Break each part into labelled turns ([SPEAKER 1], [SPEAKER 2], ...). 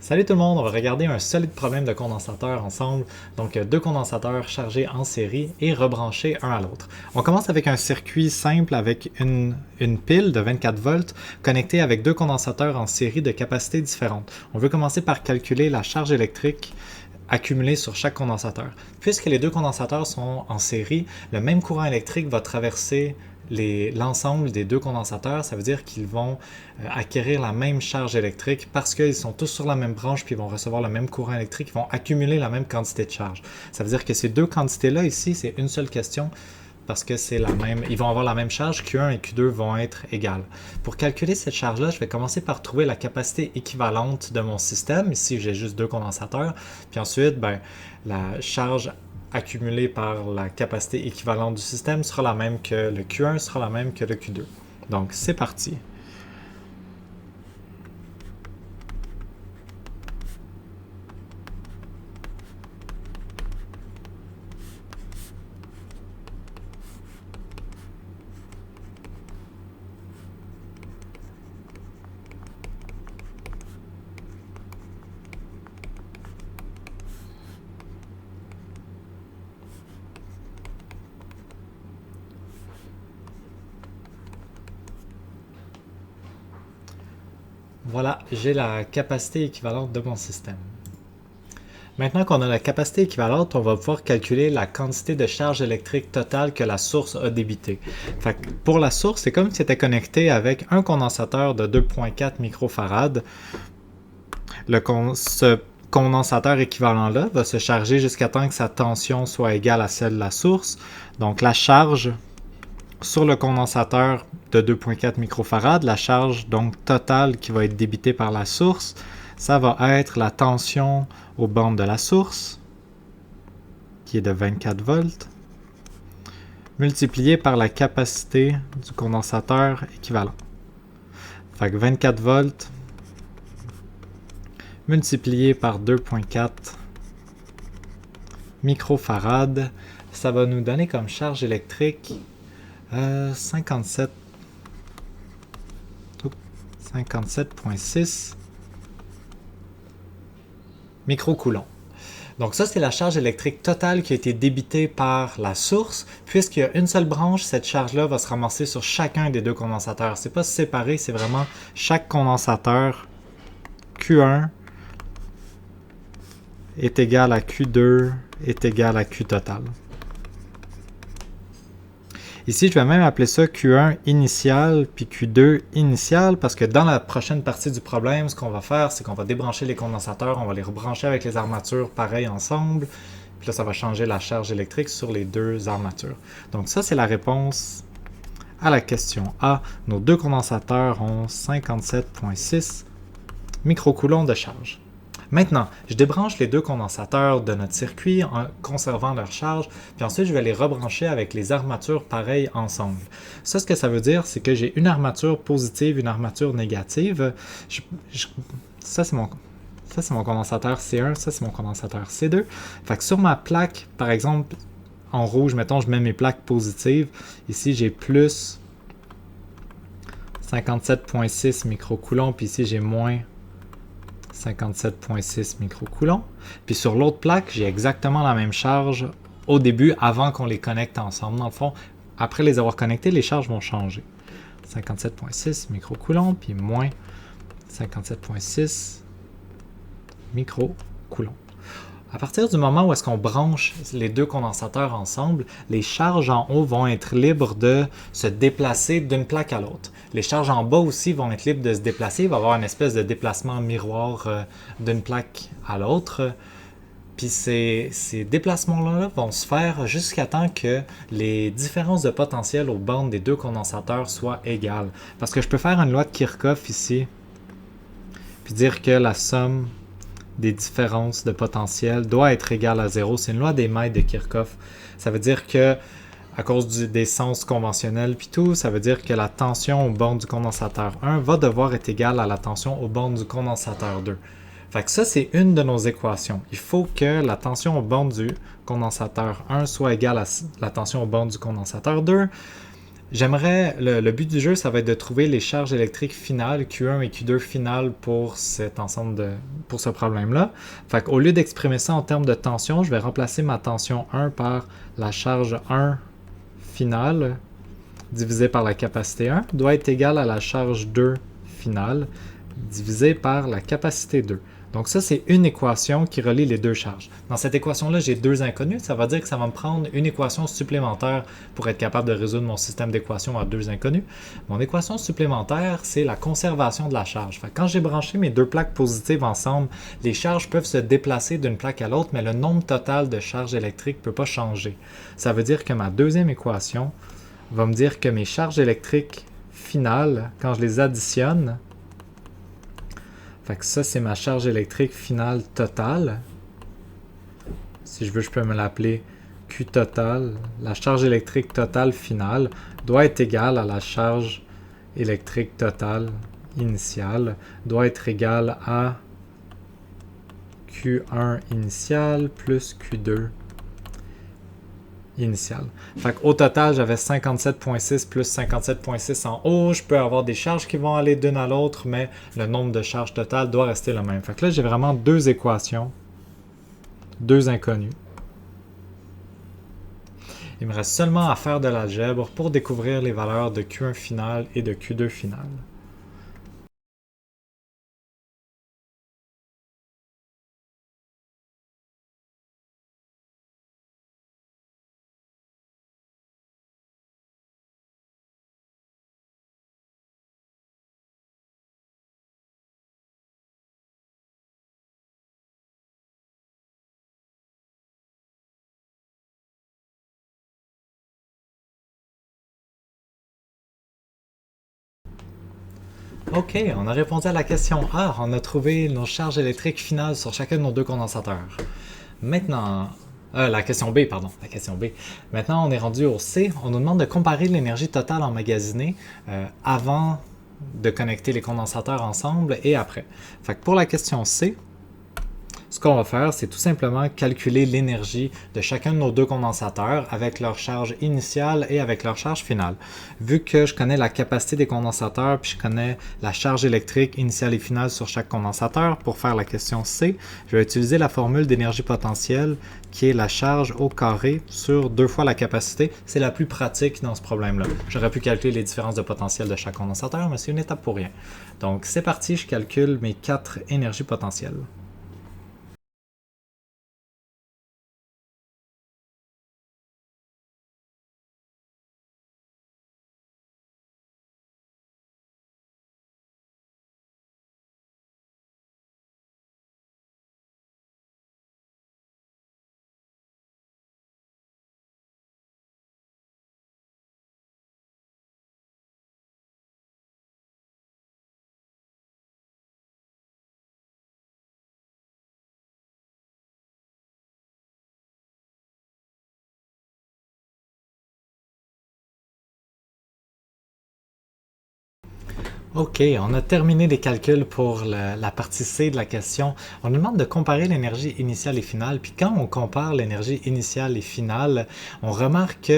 [SPEAKER 1] Salut tout le monde, on va regarder un solide problème de condensateur ensemble, donc deux condensateurs chargés en série et rebranchés un à l'autre. On commence avec un circuit simple avec une pile de 24 volts connectée avec deux condensateurs en série de capacités différentes. On veut commencer par calculer la charge électrique accumulée sur chaque condensateur. Puisque les deux condensateurs sont en série, le même courant électrique va traverser l'ensemble des deux condensateurs. Ça veut dire qu'ils vont acquérir la même charge électrique parce qu'ils sont tous sur la même branche puis ils vont recevoir le même courant électrique, ils vont accumuler la même quantité de charge. Ça veut dire que ces deux quantités-là ici, c'est une seule question parce que c'est la même, ils vont avoir la même charge, Q1 et Q2 vont être égales. Pour calculer cette charge-là, je vais commencer par trouver la capacité équivalente de mon système. Ici, j'ai juste deux condensateurs. Puis ensuite, la charge accumulée par la capacité équivalente du système sera la même que le Q1, sera la même que le Q2. Donc, c'est parti. Voilà, j'ai la capacité équivalente de mon système. Maintenant qu'on a la capacité équivalente, on va pouvoir calculer la quantité de charge électrique totale que la source a débitée. Fait que pour la source, c'est comme si c'était connecté avec un condensateur de 2.4 microfarad. Ce condensateur équivalent-là va se charger jusqu'à temps que sa tension soit égale à celle de la source. Donc la charge sur le condensateur de 2.4 microfarad, la charge donc totale qui va être débitée par la source, ça va être la tension aux bornes de la source, qui est de 24 volts, multipliée par la capacité du condensateur équivalent. Fait que 24 volts multiplié par 2.4 microfarad, ça va nous donner comme charge électrique 57.6 microcoulombs. Donc ça, c'est la charge électrique totale qui a été débitée par la source. Puisqu'il y a une seule branche, cette charge-là va se ramasser sur chacun des deux condensateurs. C'est pas séparé, c'est vraiment chaque condensateur Q1 est égal à Q2 est égal à Q total. Ici, je vais même appeler ça Q1 initial puis Q2 initial parce que dans la prochaine partie du problème, ce qu'on va faire, c'est qu'on va débrancher les condensateurs, on va les rebrancher avec les armatures pareil ensemble. Puis là, ça va changer la charge électrique sur les deux armatures. Donc ça, c'est la réponse à la question A. Nos deux condensateurs ont 57.6 microcoulombs de charge. Maintenant, je débranche les deux condensateurs de notre circuit en conservant leur charge, puis ensuite je vais les rebrancher avec les armatures pareilles ensemble. Ça, ce que ça veut dire, c'est que j'ai une armature positive, une armature négative. Ça, c'est mon condensateur C1, ça, c'est mon condensateur C2. Fait que sur ma plaque, par exemple, en rouge, mettons, je mets mes plaques positives. Ici, j'ai plus 57.6 microcoulombs, puis ici, j'ai moins 57.6 microcoulombs. Puis sur l'autre plaque, j'ai exactement la même charge au début, avant qu'on les connecte ensemble. Dans le fond, après les avoir connectés, les charges vont changer. 57.6 microcoulombs, puis moins 57.6 microcoulombs. À partir du moment où est-ce qu'on branche les deux condensateurs ensemble, les charges en haut vont être libres de se déplacer d'une plaque à l'autre. Les charges en bas aussi vont être libres de se déplacer. Il va y avoir une espèce de déplacement miroir d'une plaque à l'autre. Puis ces déplacements-là vont se faire jusqu'à temps que les différences de potentiel aux bornes des deux condensateurs soient égales. Parce que je peux faire une loi de Kirchhoff ici, puis dire que la somme des différences de potentiel doit être égale à 0. C'est une loi des mailles de Kirchhoff. Ça veut dire que, à cause des sens conventionnels puis tout, ça veut dire que la tension aux bornes du condensateur 1 va devoir être égale à la tension aux bornes du condensateur 2. Fait que ça, c'est une de nos équations. Il faut que la tension aux bornes du condensateur 1 soit égale à la tension aux bornes du condensateur 2. Le but du jeu, ça va être de trouver les charges électriques finales, Q1 et Q2 finales pour pour ce problème-là. Fait qu'au lieu d'exprimer ça en termes de tension, je vais remplacer ma tension 1 par la charge 1 finale divisé par la capacité 1 doit être égal à la charge 2 finale divisé par la capacité 2. Donc ça, c'est une équation qui relie les deux charges. Dans cette équation-là, j'ai deux inconnus. Ça va dire que ça va me prendre une équation supplémentaire pour être capable de résoudre mon système d'équations à deux inconnus. Mon équation supplémentaire, c'est la conservation de la charge. Fait que quand j'ai branché mes deux plaques positives ensemble, les charges peuvent se déplacer d'une plaque à l'autre, mais le nombre total de charges électriques ne peut pas changer. Ça veut dire que ma deuxième équation va me dire que mes charges électriques finales, quand je les additionne, fait que ça, c'est ma charge électrique finale totale. Si je veux, je peux me l'appeler Q total. La charge électrique totale finale doit être égale à la charge électrique totale initiale, doit être égale à Q1 initial plus Q2 initial. Fait qu'au total, j'avais 57.6 plus 57.6 en haut. Je peux avoir des charges qui vont aller d'une à l'autre, mais le nombre de charges totales doit rester le même. Fait que là, j'ai vraiment deux équations, deux inconnues. Il me reste seulement à faire de l'algèbre pour découvrir les valeurs de Q1 final et de Q2 final. Ok, on a répondu à la question A. On a trouvé nos charges électriques finales sur chacun de nos deux condensateurs. Maintenant, la question B, pardon, la question B. Maintenant, on est rendu au C. On nous demande de comparer l'énergie totale emmagasinée avant de connecter les condensateurs ensemble et après. Fait que pour la question C, ce qu'on va faire, c'est tout simplement calculer l'énergie de chacun de nos deux condensateurs avec leur charge initiale et avec leur charge finale. Vu que je connais la capacité des condensateurs puis je connais la charge électrique initiale et finale sur chaque condensateur, pour faire la question C, je vais utiliser la formule d'énergie potentielle qui est la charge au carré sur 2 fois la capacité. C'est la plus pratique dans ce problème-là. J'aurais pu calculer les différences de potentiel de chaque condensateur, mais c'est une étape pour rien. Donc c'est parti, je calcule mes 4 énergies potentielles. Ok, on a terminé les calculs pour la partie C de la question. On nous demande de comparer l'énergie initiale et finale. Puis quand on compare l'énergie initiale et finale, on remarque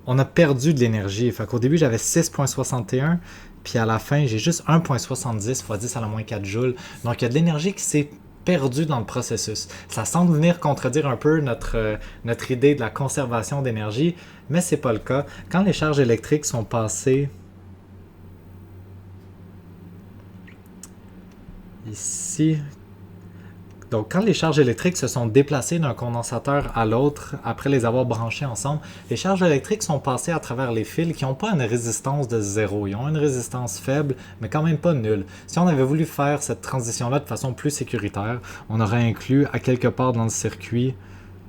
[SPEAKER 1] qu'on a perdu de l'énergie. Fait qu'au début, j'avais 6,61. Puis à la fin, j'ai juste 1,70 fois 10 à la moins 4 joules. Donc il y a de l'énergie qui s'est perdue dans le processus. Ça semble venir contredire un peu notre idée de la conservation d'énergie, mais c'est pas le cas. Quand les charges électriques sont passées ici. Donc, quand les charges électriques se sont déplacées d'un condensateur à l'autre après les avoir branchés ensemble, les charges électriques sont passées à travers les fils qui n'ont pas une résistance de 0. Ils ont une résistance faible, mais quand même pas nulle. Si on avait voulu faire cette transition-là de façon plus sécuritaire, on aurait inclus à quelque part dans le circuit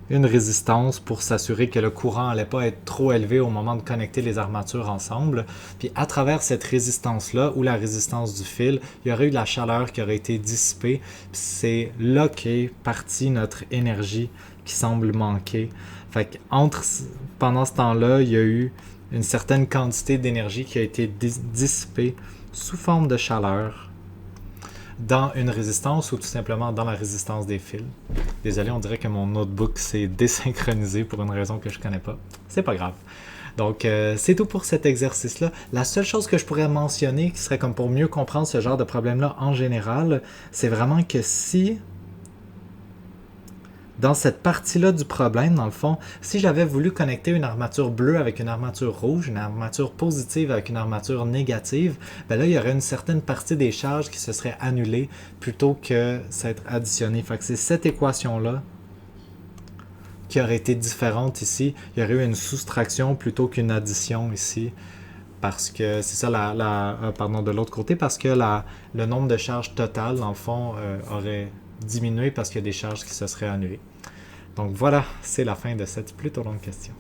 [SPEAKER 1] une résistance pour s'assurer que le courant n'allait pas être trop élevé au moment de connecter les armatures ensemble. Puis à travers cette résistance-là, ou la résistance du fil, il y aurait eu de la chaleur qui aurait été dissipée. Puis c'est là qu'est partie notre énergie qui semble manquer. Fait que pendant ce temps-là, il y a eu une certaine quantité d'énergie qui a été dissipée sous forme de chaleur dans une résistance ou tout simplement dans la résistance des fils. Désolé, on dirait que mon notebook s'est désynchronisé pour une raison que je connais pas. C'est pas grave. Donc, c'est tout pour cet exercice-là. La seule chose que je pourrais mentionner, qui serait comme pour mieux comprendre ce genre de problème-là en général, c'est vraiment que si, dans cette partie-là du problème, dans le fond, si j'avais voulu connecter une armature bleue avec une armature rouge, une armature positive avec une armature négative, ben là, il y aurait une certaine partie des charges qui se seraient annulées plutôt que s'être additionnées. Fait que c'est cette équation-là qui aurait été différente ici. Il y aurait eu une soustraction plutôt qu'une addition ici. Parce que c'est ça, pardon, de l'autre côté, parce que le nombre de charges totales, dans le fond, aurait diminué parce qu'il y a des charges qui se seraient annulées. Donc voilà, c'est la fin de cette plutôt longue question.